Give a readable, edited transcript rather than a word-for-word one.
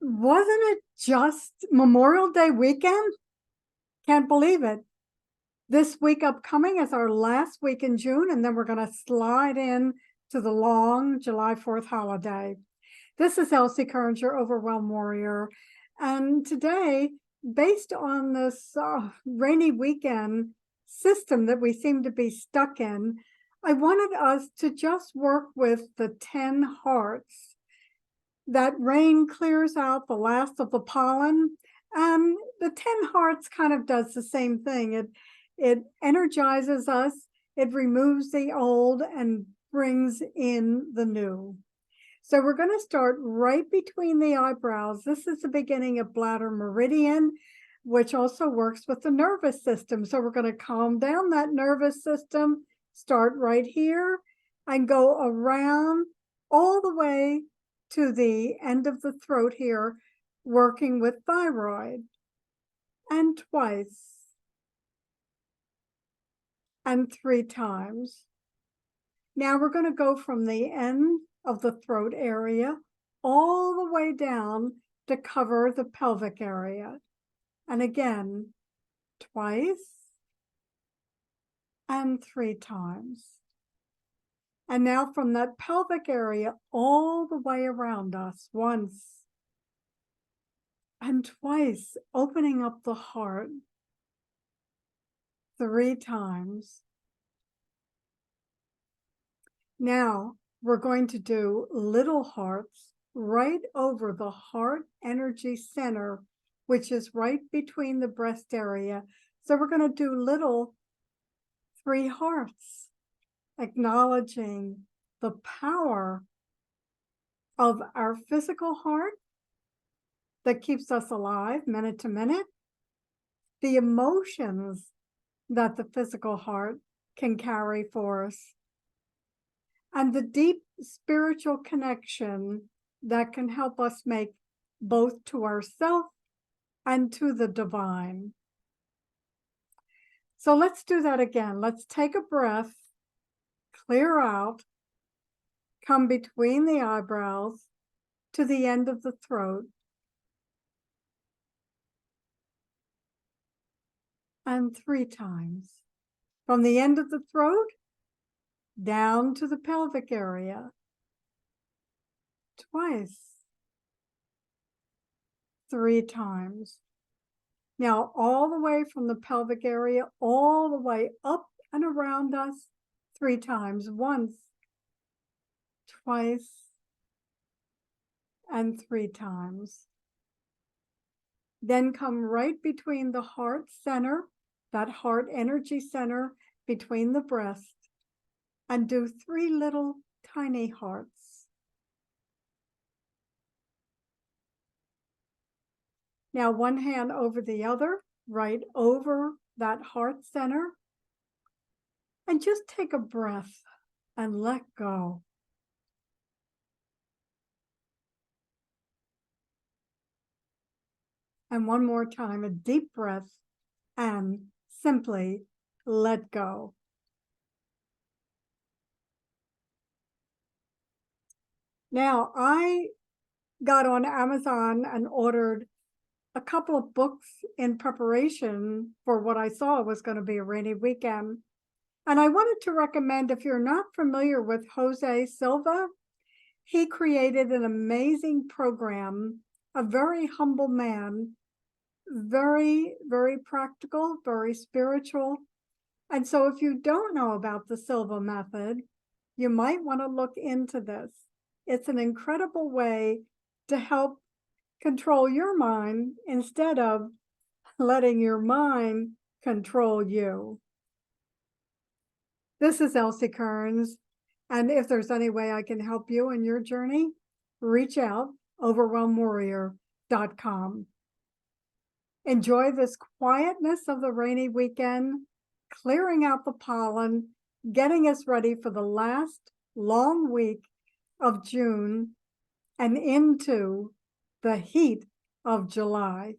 Wasn't it just Memorial Day weekend? Can't believe it. This week upcoming is our last week in June, and then we're going to slide in to the long July 4th holiday. This is Elsie Kerns, your Overwhelmed Warrior. And today, based on this rainy weekend system that we seem to be stuck in, I wanted us to just work with the 10 hearts. That rain clears out the last of the pollen, and the 10 hearts kind of does the same thing. It energizes us, it removes the old and brings in the new. So we're going to start right between the eyebrows. This is the beginning of bladder meridian, which also works with the nervous system. So we're going to calm down that nervous system, start right here, and go around all the way to the end of the throat here, working with thyroid. And twice. And 3 times. Now we're going to go from the end of the throat area all the way down to cover the pelvic area. And again, twice and 3 times. And now from that pelvic area all the way around us, once and twice, opening up the heart 3 times. Now we're going to do little hearts right over the heart energy center, which is right between the breast area. So we're going to do little 3 hearts, acknowledging the power of our physical heart that keeps us alive minute to minute, the emotions that the physical heart can carry for us, and the deep spiritual connection that can help us make both to ourselves and to the divine. So let's do that again. Let's take a breath, clear out, come between the eyebrows to the end of the throat, and 3 times. From the end of the throat, down to the pelvic area, twice, 3 times. Now, all the way from the pelvic area, all the way up and around us, 3 times, once, twice, and 3 times. Then come right between the heart center, that heart energy center between the breast, and do 3 little tiny hearts. Now one hand over the other, right over that heart center, and just take a breath and let go. And one more time, a deep breath and simply let go. Now, I got on Amazon and ordered a couple of books in preparation for what I saw was going to be a rainy weekend. And I wanted to recommend, if you're not familiar with Jose Silva, he created an amazing program, a very humble man, very, very practical, very spiritual. And so if you don't know about the Silva method, you might want to look into this. It's an incredible way to help control your mind instead of letting your mind control you. This is Elsie Kerns, and if there's any way I can help you in your journey, reach out, overwhelmedwarrior.com. Enjoy this quietness of the rainy weekend, clearing out the pollen, getting us ready for the last long week of June and into the heat of July.